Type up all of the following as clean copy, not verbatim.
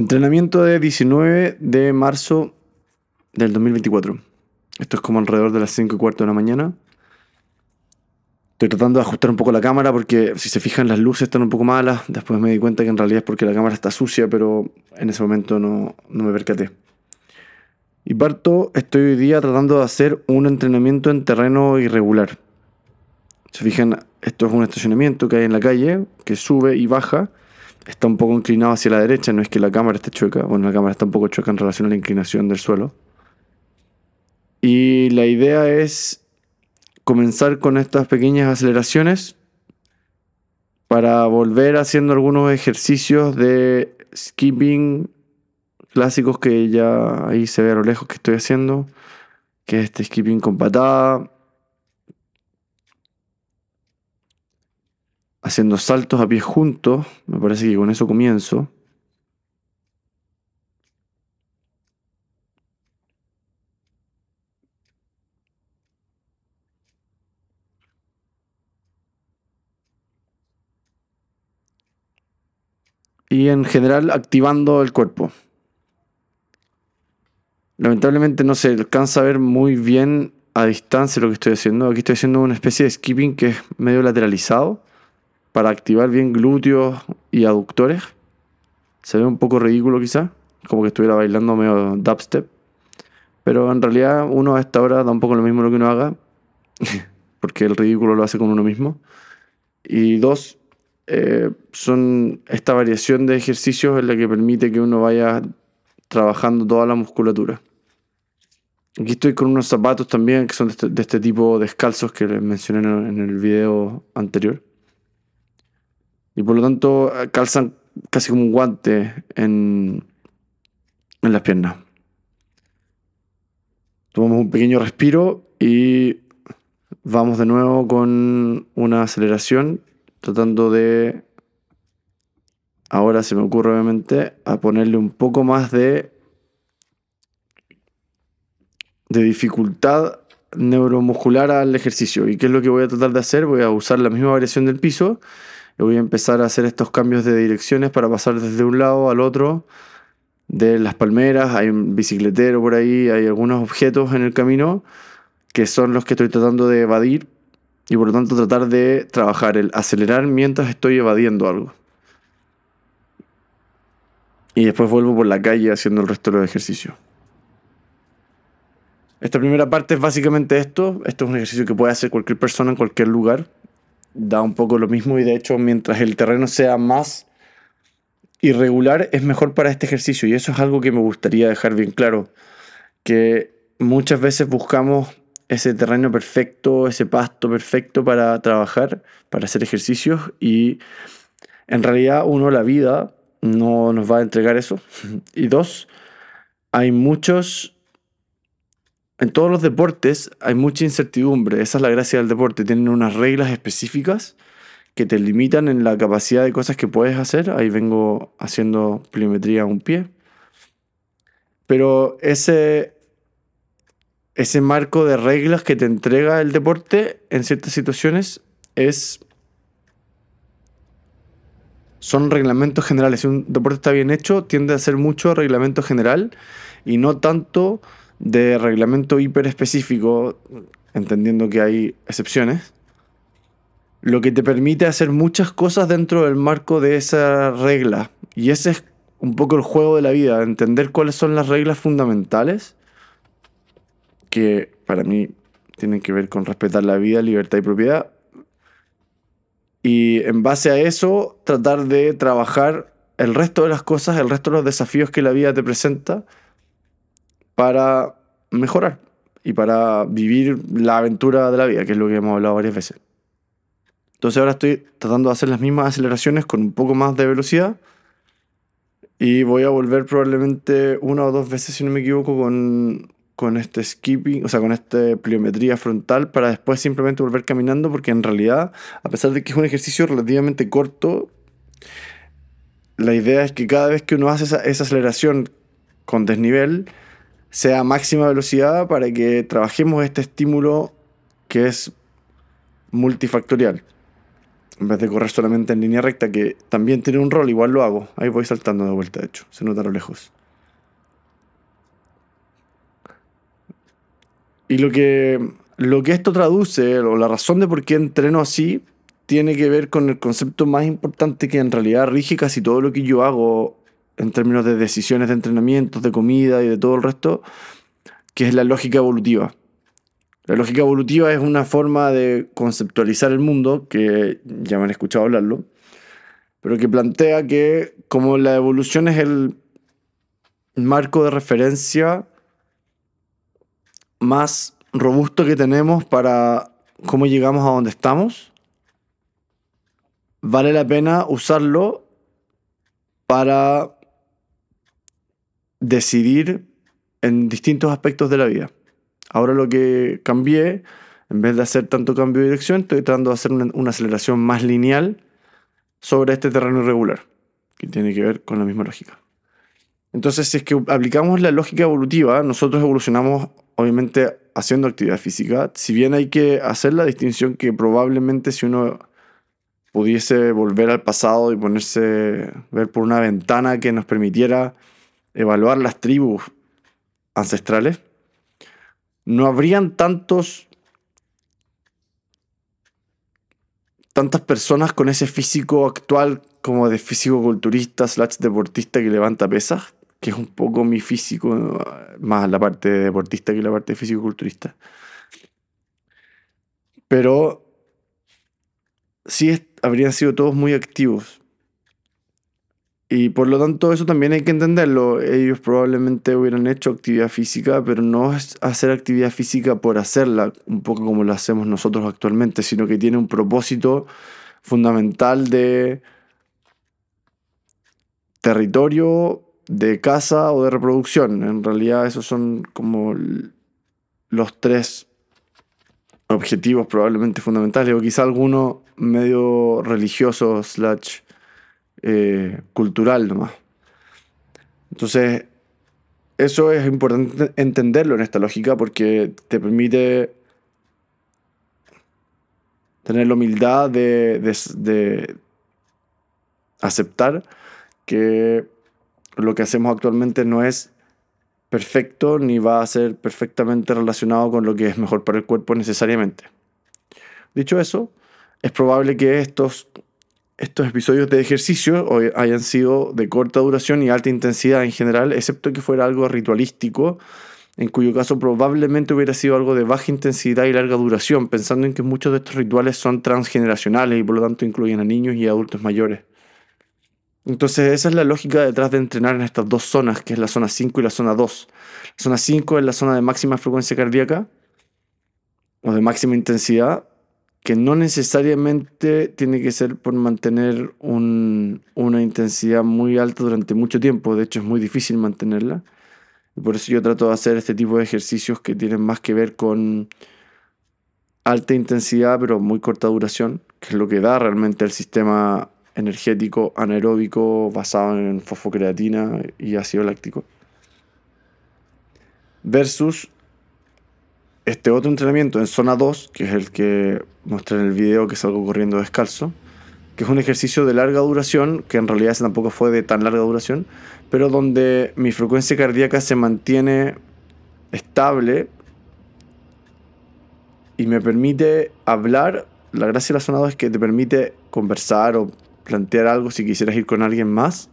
Entrenamiento de 19 de marzo del 2024. Esto es como alrededor de las 5:15 de la mañana. Estoy tratando de ajustar un poco la cámara porque si se fijan las luces están un poco malas. Después me di cuenta que en realidad es porque la cámara está sucia, pero en ese momento no me percaté. Y parto, estoy hoy día tratando de hacer un entrenamiento en terreno irregular. Se fijan, esto es un estacionamiento que hay en la calle, que sube y baja. Está un poco inclinado hacia la derecha, no es que la cámara esté chueca. Bueno, la cámara está un poco chueca en relación a la inclinación del suelo. Y la idea es comenzar con estas pequeñas aceleraciones para volver haciendo algunos ejercicios de skipping clásicos que ya ahí se ve a lo lejos que estoy haciendo, que es este skipping con patada, haciendo saltos a pies juntos. Me parece que con eso comienzo. Y en general activando el cuerpo. Lamentablemente no se alcanza a ver muy bien a distancia lo que estoy haciendo. Aquí estoy haciendo una especie de skipping que es medio lateralizado para activar bien glúteos y aductores. Se ve un poco ridículo quizá, como que estuviera bailando medio dubstep. Pero en realidad uno a esta hora da un poco lo mismo lo que uno haga, porque el ridículo lo hace con uno mismo. Y dos, son esta variación de ejercicios en la que permite que uno vaya trabajando toda la musculatura. Aquí estoy con unos zapatos también que son de este tipo descalzos que les mencioné en el video anterior. Y por lo tanto calzan casi como un guante en las piernas. Tomamos un pequeño respiro y vamos de nuevo con una aceleración, tratando de, ahora se me ocurre obviamente, a ponerle un poco más de dificultad neuromuscular al ejercicio. ¿Y qué es lo que voy a tratar de hacer? Voy a usar la misma variación del piso y voy a empezar a hacer estos cambios de direcciones para pasar desde un lado al otro de las palmeras. Hay un bicicletero por ahí, hay algunos objetos en el camino que son los que estoy tratando de evadir y por lo tanto tratar de trabajar el acelerar mientras estoy evadiendo algo. Y después vuelvo por la calle haciendo el resto de los ejercicios. Esta primera parte es básicamente esto. Esto es un ejercicio que puede hacer cualquier persona en cualquier lugar. Da un poco lo mismo y de hecho mientras el terreno sea más irregular es mejor para este ejercicio. Y eso es algo que me gustaría dejar bien claro. Que muchas veces buscamos ese terreno perfecto, ese pasto perfecto para trabajar, para hacer ejercicios y en realidad uno, la vida no nos va a entregar eso. Y dos, hay muchos, en todos los deportes hay mucha incertidumbre, esa es la gracia del deporte, tienen unas reglas específicas que te limitan en la capacidad de cosas que puedes hacer. Ahí vengo haciendo pliometría a un pie. Pero ese marco de reglas que te entrega el deporte en ciertas situaciones son reglamentos generales. Si un deporte está bien hecho, tiende a ser mucho reglamento general y no tanto de reglamento hiper específico, entendiendo que hay excepciones, lo que te permite hacer muchas cosas dentro del marco de esa regla. Y ese es un poco el juego de la vida, entender cuáles son las reglas fundamentales que para mí tienen que ver con respetar la vida, libertad y propiedad. Y en base a eso, tratar de trabajar el resto de las cosas, el resto de los desafíos que la vida te presenta para mejorar y para vivir la aventura de la vida, que es lo que hemos hablado varias veces. Entonces ahora estoy tratando de hacer las mismas aceleraciones con un poco más de velocidad y voy a volver probablemente una o dos veces, si no me equivoco, con este skipping, o sea, con esta pliometría frontal para después simplemente volver caminando porque en realidad, a pesar de que es un ejercicio relativamente corto, la idea es que cada vez que uno hace esa aceleración con desnivel, sea a máxima velocidad para que trabajemos este estímulo que es multifactorial. en vez de correr solamente en línea recta, que también tiene un rol, igual lo hago. Ahí voy saltando de vuelta, de hecho, se nota a lo lejos. Y lo que esto traduce, o la razón de por qué entreno así, tiene que ver con el concepto más importante que en realidad rige casi todo lo que yo hago en términos de decisiones de entrenamientos, de comida y de todo el resto, que es la lógica evolutiva. La lógica evolutiva es una forma de conceptualizar el mundo, que ya me han escuchado hablarlo, pero que plantea que como la evolución es el marco de referencia más robusto que tenemos para cómo llegamos a donde estamos, vale la pena usarlo para decidir en distintos aspectos de la vida. Ahora lo que cambié, en vez de hacer tanto cambio de dirección, estoy tratando de hacer una aceleración más lineal sobre este terreno irregular, que tiene que ver con la misma lógica. Entonces, si es que aplicamos la lógica evolutiva, nosotros evolucionamos obviamente haciendo actividad física, si bien hay que hacer la distinción que probablemente si uno pudiese volver al pasado y ponerse, ver por una ventana que nos permitiera evaluar las tribus ancestrales, no habrían tantas personas con ese físico actual como de físico-culturista / deportista que levanta pesas, que es un poco mi físico, más la parte de deportista que la parte de físico-culturista. Pero sí habrían sido todos muy activos. Y por lo tanto eso también hay que entenderlo. Ellos probablemente hubieran hecho actividad física, pero no es hacer actividad física por hacerla, un poco como lo hacemos nosotros actualmente, sino que tiene un propósito fundamental de territorio, de caza o de reproducción. En realidad esos son como los tres objetivos probablemente fundamentales, o quizá alguno medio religioso / cultural nomás. Entonces, eso es importante entenderlo en esta lógica porque te permite tener la humildad de aceptar que lo que hacemos actualmente no es perfecto ni va a ser perfectamente relacionado con lo que es mejor para el cuerpo necesariamente. Dicho eso, es probable que estos episodios de ejercicio hayan sido de corta duración y alta intensidad en general, excepto que fuera algo ritualístico, en cuyo caso probablemente hubiera sido algo de baja intensidad y larga duración, pensando en que muchos de estos rituales son transgeneracionales y por lo tanto incluyen a niños y adultos mayores. Entonces esa es la lógica detrás de entrenar en estas dos zonas, que es la zona 5 y la zona 2. La zona 5 es la zona de máxima frecuencia cardíaca o de máxima intensidad, que no necesariamente tiene que ser por mantener una intensidad muy alta durante mucho tiempo. De hecho, es muy difícil mantenerla. Y por eso yo trato de hacer este tipo de ejercicios que tienen más que ver con alta intensidad, pero muy corta duración, que es lo que da realmente el sistema energético anaeróbico basado en fosfocreatina y ácido láctico. Versus este otro entrenamiento en zona 2, que es el que mostré en el video que salgo corriendo descalzo, que es un ejercicio de larga duración, que en realidad ese tampoco fue de tan larga duración, pero donde mi frecuencia cardíaca se mantiene estable y me permite hablar. La gracia de la zona 2 es que te permite conversar o plantear algo si quisieras ir con alguien más,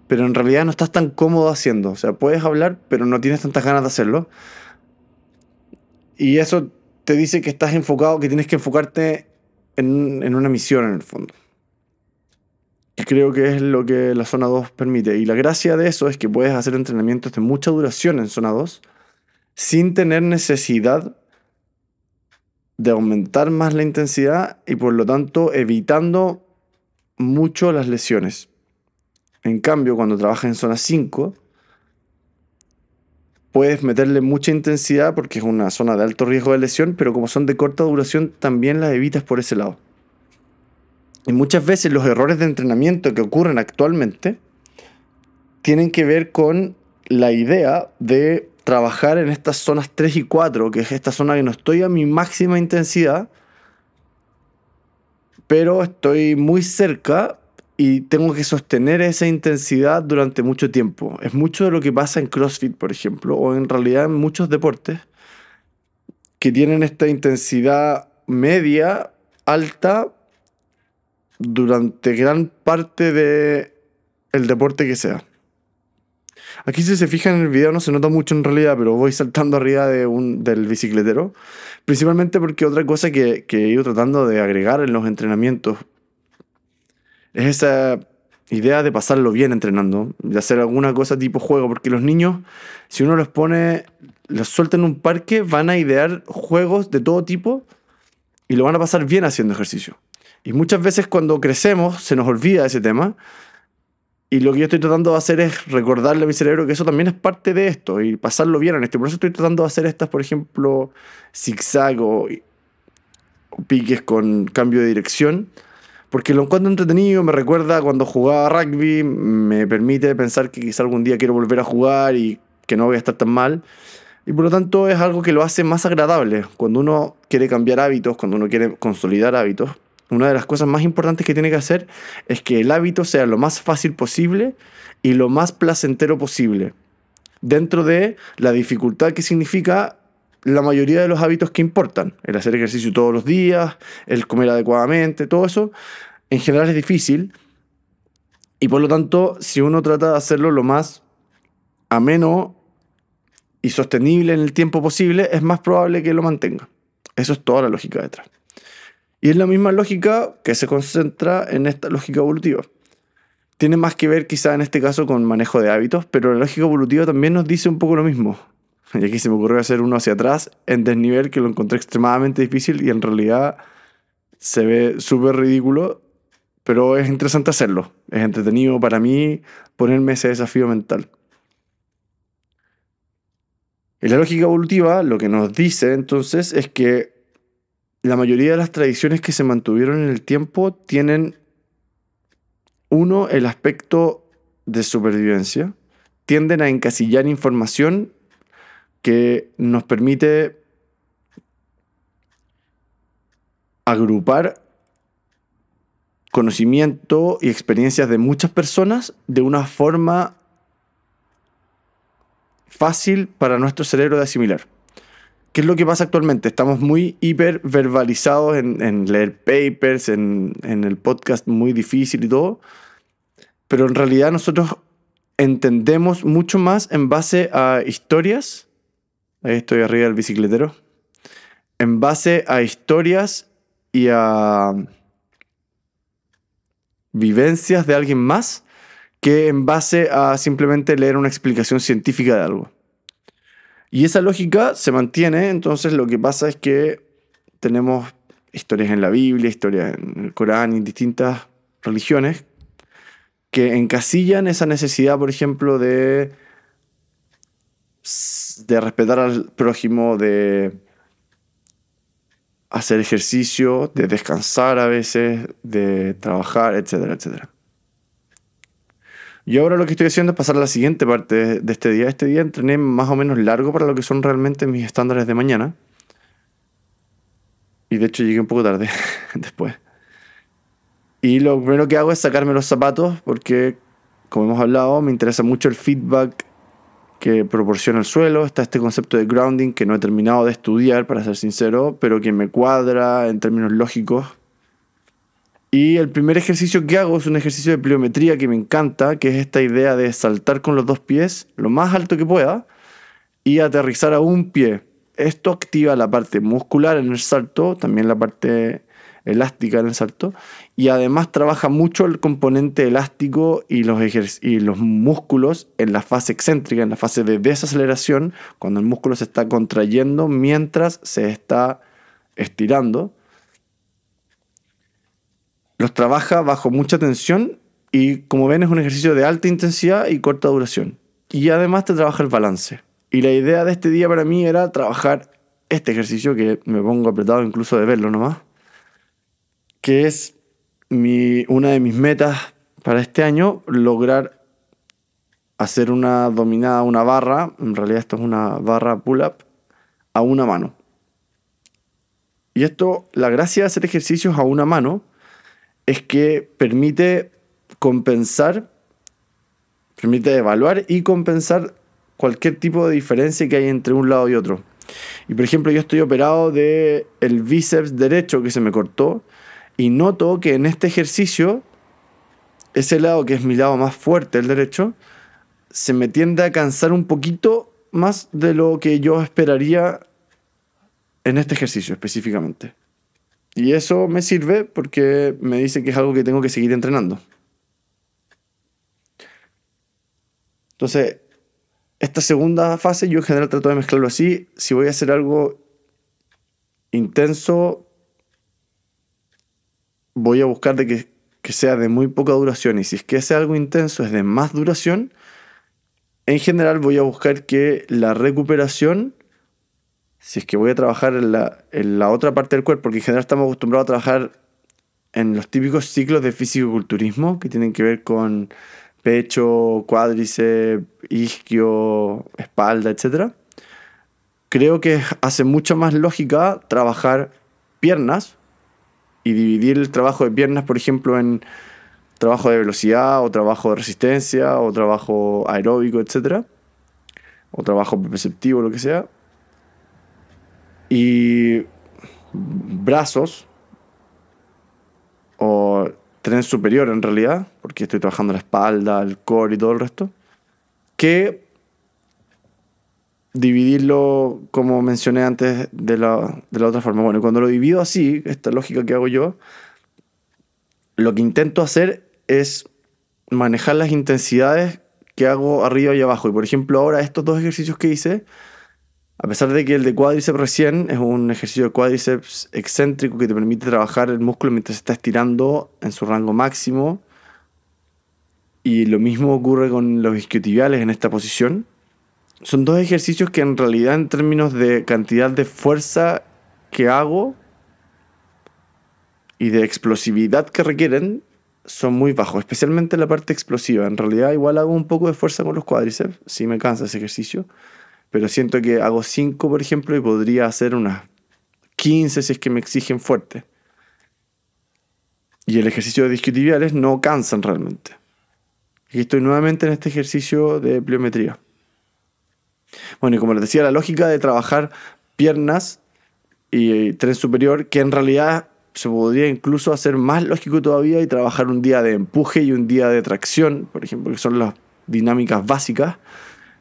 pero en realidad no estás tan cómodo haciendo. O sea, puedes hablar, pero no tienes tantas ganas de hacerlo. Y eso te dice que estás enfocado, que tienes que enfocarte en una misión en el fondo. Y creo que es lo que la zona 2 permite. Y la gracia de eso es que puedes hacer entrenamientos de mucha duración en zona 2 sin tener necesidad de aumentar más la intensidad y por lo tanto evitando mucho las lesiones. En cambio, cuando trabajas en zona 5, puedes meterle mucha intensidad porque es una zona de alto riesgo de lesión, pero como son de corta duración, también las evitas por ese lado. Y muchas veces los errores de entrenamiento que ocurren actualmente tienen que ver con la idea de trabajar en estas zonas 3 y 4, que es esta zona que no estoy a mi máxima intensidad, pero estoy muy cerca y tengo que sostener esa intensidad durante mucho tiempo. Es mucho de lo que pasa en CrossFit, por ejemplo, o en realidad en muchos deportes que tienen esta intensidad media, alta, durante gran parte de el deporte que sea. Aquí si se fijan en el video no se nota mucho en realidad, pero voy saltando arriba del bicicletero. Principalmente porque otra cosa que he ido tratando de agregar en los entrenamientos es esa idea de pasarlo bien entrenando, de hacer alguna cosa tipo juego, porque los niños, si uno los pone, los suelta en un parque, van a idear juegos de todo tipo y lo van a pasar bien haciendo ejercicio. Y muchas veces cuando crecemos se nos olvida ese tema. Y lo que yo estoy tratando de hacer es recordarle a mi cerebro que eso también es parte de esto y pasarlo bien en esto. Por eso estoy tratando de hacer estas, por ejemplo, zigzag o piques con cambio de dirección. Porque lo encuentro entretenido, me recuerda cuando jugaba rugby, me permite pensar que quizá algún día quiero volver a jugar y que no voy a estar tan mal. Y por lo tanto es algo que lo hace más agradable. Cuando uno quiere cambiar hábitos, cuando uno quiere consolidar hábitos, una de las cosas más importantes que tiene que hacer es que el hábito sea lo más fácil posible y lo más placentero posible, dentro de la dificultad que significa la mayoría de los hábitos que importan. El hacer ejercicio todos los días, el comer adecuadamente, todo eso en general es difícil y por lo tanto si uno trata de hacerlo lo más ameno y sostenible en el tiempo posible, es más probable que lo mantenga. Eso es toda la lógica detrás. Y es la misma lógica que se concentra en esta lógica evolutiva. Tiene más que ver quizá en este caso con manejo de hábitos, pero la lógica evolutiva también nos dice un poco lo mismo. Y aquí se me ocurrió hacer uno hacia atrás en desnivel que lo encontré extremadamente difícil y en realidad se ve súper ridículo, pero es interesante hacerlo. Es entretenido para mí ponerme ese desafío mental. Y la lógica evolutiva lo que nos dice entonces es que la mayoría de las tradiciones que se mantuvieron en el tiempo tienen, uno, el aspecto de supervivencia. Tienden a encasillar información que nos permite agrupar conocimiento y experiencias de muchas personas de una forma fácil para nuestro cerebro de asimilar. ¿Qué es lo que pasa actualmente? Estamos muy hiperverbalizados en leer papers, en el podcast muy difícil y todo, pero en realidad nosotros entendemos mucho más en base a historias. Ahí estoy arriba del bicicletero. En base a historias y a vivencias de alguien más que en base a simplemente leer una explicación científica de algo. Y esa lógica se mantiene, entonces lo que pasa es que tenemos historias en la Biblia, historias en el Corán y en distintas religiones que encasillan esa necesidad, por ejemplo, de respetar al prójimo, de hacer ejercicio, de descansar a veces, de trabajar, etcétera, etcétera. Y ahora lo que estoy haciendo es pasar a la siguiente parte de este día. Este día entrené más o menos largo para lo que son realmente mis estándares de mañana. Y de hecho llegué un poco tarde después. Y lo primero que hago es sacarme los zapatos porque, como hemos hablado, me interesa mucho el feedback que proporciona el suelo. Está este concepto de grounding que no he terminado de estudiar, para ser sincero, pero que me cuadra en términos lógicos. Y el primer ejercicio que hago es un ejercicio de pliometría que me encanta, que es esta idea de saltar con los dos pies lo más alto que pueda y aterrizar a un pie. Esto activa la parte muscular en el salto, también la parte elástica en el salto, y además trabaja mucho el componente elástico y los músculos en la fase excéntrica, en la fase de desaceleración, cuando el músculo se está contrayendo mientras se está estirando. Los trabaja bajo mucha tensión y, como ven, es un ejercicio de alta intensidad y corta duración. Y además te trabaja el balance. Y la idea de este día para mí era trabajar este ejercicio, que me pongo apretado incluso de verlo nomás, que es una de mis metas para este año, lograr hacer una dominada, una barra, en realidad esto es una barra pull-up, a una mano. Y esto, la gracia de hacer ejercicios a una mano, es que permite compensar, permite evaluar y compensar cualquier tipo de diferencia que hay entre un lado y otro. Y por ejemplo, yo estoy operado de el bíceps derecho que se me cortó y noto que en este ejercicio, ese lado que es mi lado más fuerte, el derecho, se me tiende a cansar un poquito más de lo que yo esperaría en este ejercicio específicamente. Y eso me sirve porque me dice que es algo que tengo que seguir entrenando. Entonces, esta segunda fase yo en general trato de mezclarlo así. Si voy a hacer algo intenso, voy a buscar de que sea de muy poca duración. Y si es que ese algo intenso es de más duración, en general voy a buscar que la recuperación, si es que voy a trabajar en la otra parte del cuerpo, porque en general estamos acostumbrados a trabajar en los típicos ciclos de fisicoculturismo que tienen que ver con pecho, cuádriceps, isquio, espalda, etc. Creo que hace mucha más lógica trabajar piernas y dividir el trabajo de piernas, por ejemplo, en trabajo de velocidad o trabajo de resistencia o trabajo aeróbico, etc. O trabajo perceptivo, lo que sea. Y brazos o tren superior en realidad, porque estoy trabajando la espalda, el core y todo el resto, que dividirlo como mencioné antes de la otra forma. Bueno, y cuando lo divido así, esta lógica que hago yo, lo que intento hacer es manejar las intensidades que hago arriba y abajo. Y por ejemplo, ahora estos dos ejercicios que hice, a pesar de que el de cuádriceps recién es un ejercicio de cuádriceps excéntrico que te permite trabajar el músculo mientras se está estirando en su rango máximo, y lo mismo ocurre con los isquiotibiales en esta posición, son dos ejercicios que en realidad en términos de cantidad de fuerza que hago y de explosividad que requieren son muy bajos, especialmente la parte explosiva. En realidad igual hago un poco de fuerza con los cuádriceps, sí me cansa ese ejercicio, pero siento que hago 5 por ejemplo y podría hacer unas 15 si es que me exigen fuerte. Y el ejercicio de isquiotibiales no cansan realmente. Y estoy nuevamente en este ejercicio de pliometría. Bueno, y como les decía, la lógica de trabajar piernas y tren superior, que en realidad se podría incluso hacer más lógico todavía y trabajar un día de empuje y un día de tracción, por ejemplo, que son las dinámicas básicas.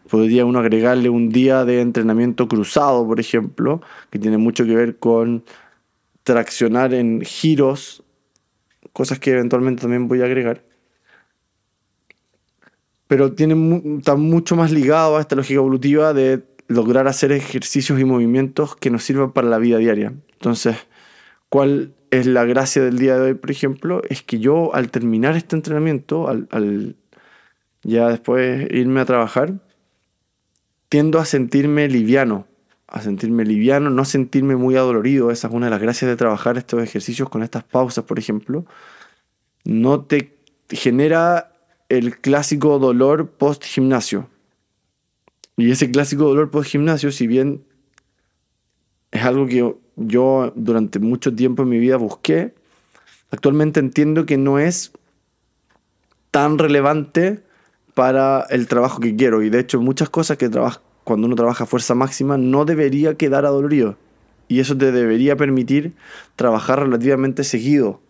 Podría uno agregarle un día de entrenamiento cruzado, por ejemplo, que tiene mucho que ver con traccionar en giros, cosas que eventualmente también voy a agregar. Pero está mucho más ligado a esta lógica evolutiva de lograr hacer ejercicios y movimientos que nos sirvan para la vida diaria. Entonces, ¿cuál es la gracia del día de hoy, por ejemplo? Es que yo al terminar este entrenamiento, al ya después irme a trabajar, tiendo a sentirme liviano, no sentirme muy adolorido. Esa es una de las gracias de trabajar estos ejercicios con estas pausas, por ejemplo. No te genera el clásico dolor post gimnasio. Y ese clásico dolor post gimnasio, si bien es algo que yo durante mucho tiempo en mi vida busqué, actualmente entiendo que no es tan relevante para el trabajo que quiero. Y de hecho muchas cosas que cuando uno trabaja a fuerza máxima no debería quedar adolorido. Y eso te debería permitir trabajar relativamente seguido,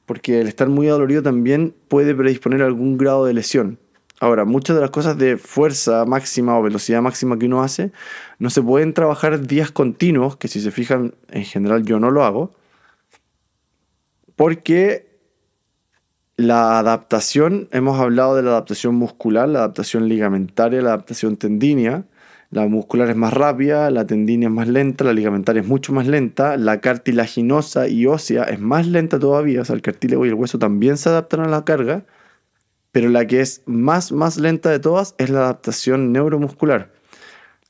porque el estar muy adolorido también puede predisponer a algún grado de lesión. Ahora, muchas de las cosas de fuerza máxima o velocidad máxima que uno hace no se pueden trabajar días continuos, que si se fijan, en general yo no lo hago, porque la adaptación, hemos hablado de la adaptación muscular, la adaptación ligamentaria, la adaptación tendínea. La muscular es más rápida, la tendínea es más lenta, la ligamentaria es mucho más lenta, la cartilaginosa y ósea es más lenta todavía, o sea, el cartílago y el hueso también se adaptan a la carga, pero la que es más lenta de todas es la adaptación neuromuscular.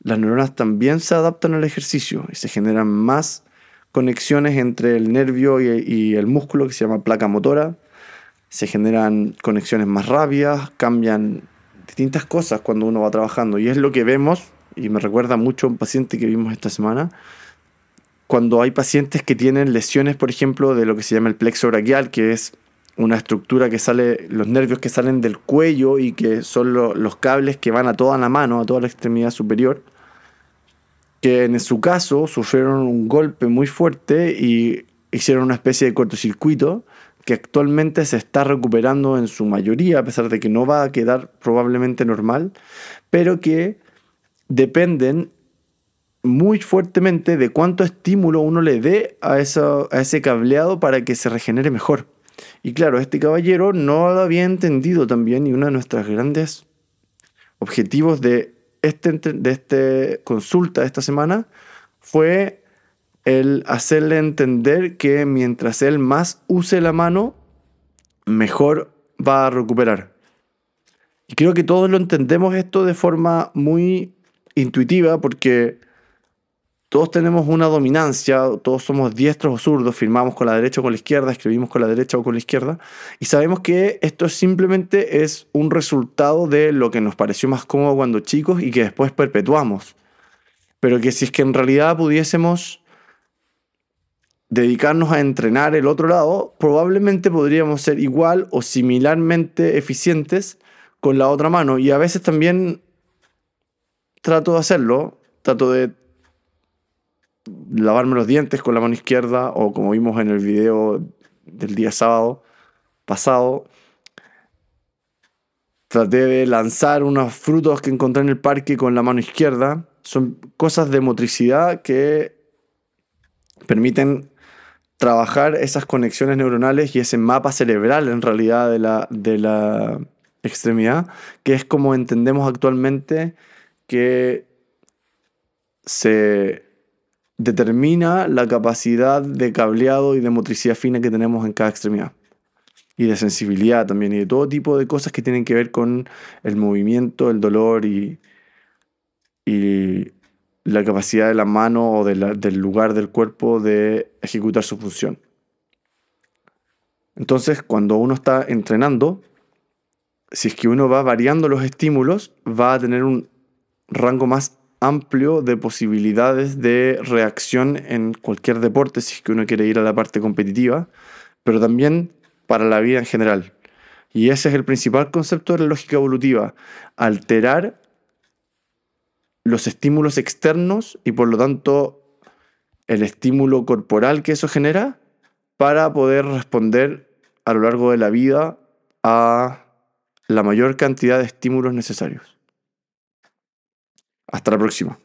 Las neuronas también se adaptan al ejercicio y se generan más conexiones entre el nervio y el músculo, que se llama placa motora. Se generan conexiones más rápidas, cambian distintas cosas cuando uno va trabajando. Y es lo que vemos, y me recuerda mucho a un paciente que vimos esta semana, cuando hay pacientes que tienen lesiones, por ejemplo, de lo que se llama el plexo braquial, que es una estructura que sale, los nervios que salen del cuello y que son los cables que van a toda la mano, a toda la extremidad superior, que en su caso sufrieron un golpe muy fuerte y hicieron una especie de cortocircuito que actualmente se está recuperando en su mayoría, a pesar de que no va a quedar probablemente normal, pero que dependen muy fuertemente de cuánto estímulo uno le dé a ese cableado para que se regenere mejor. Y claro, este caballero no lo había entendido también y uno de nuestros grandes objetivos de este consulta de esta semana fue el hacerle entender que mientras él más use la mano, mejor va a recuperar. Y creo que todos lo entendemos esto de forma muy intuitiva porque todos tenemos una dominancia, todos somos diestros o zurdos, firmamos con la derecha o con la izquierda, escribimos con la derecha o con la izquierda, y sabemos que esto simplemente es un resultado de lo que nos pareció más cómodo cuando chicos y que después perpetuamos. Pero que si es que en realidad pudiésemos dedicarnos a entrenar el otro lado, probablemente podríamos ser igual o similarmente eficientes con la otra mano. Y a veces también trato de hacerlo, trato de lavarme los dientes con la mano izquierda o como vimos en el video del día sábado pasado, traté de lanzar unos frutos que encontré en el parque con la mano izquierda. Son cosas de motricidad que permiten trabajar esas conexiones neuronales y ese mapa cerebral en realidad de la extremidad, que es como entendemos actualmente que se determina la capacidad de cableado y de motricidad fina que tenemos en cada extremidad. Y de sensibilidad también, y de todo tipo de cosas que tienen que ver con el movimiento, el dolor y la capacidad de la mano o del lugar del cuerpo de ejecutar su función. Entonces, cuando uno está entrenando, si es que uno va variando los estímulos, va a tener un rango más amplio de posibilidades de reacción en cualquier deporte, si es que uno quiere ir a la parte competitiva, pero también para la vida en general. Y ese es el principal concepto de la lógica evolutiva, alterar los estímulos externos y por lo tanto el estímulo corporal que eso genera para poder responder a lo largo de la vida a la mayor cantidad de estímulos necesarios. Hasta la próxima.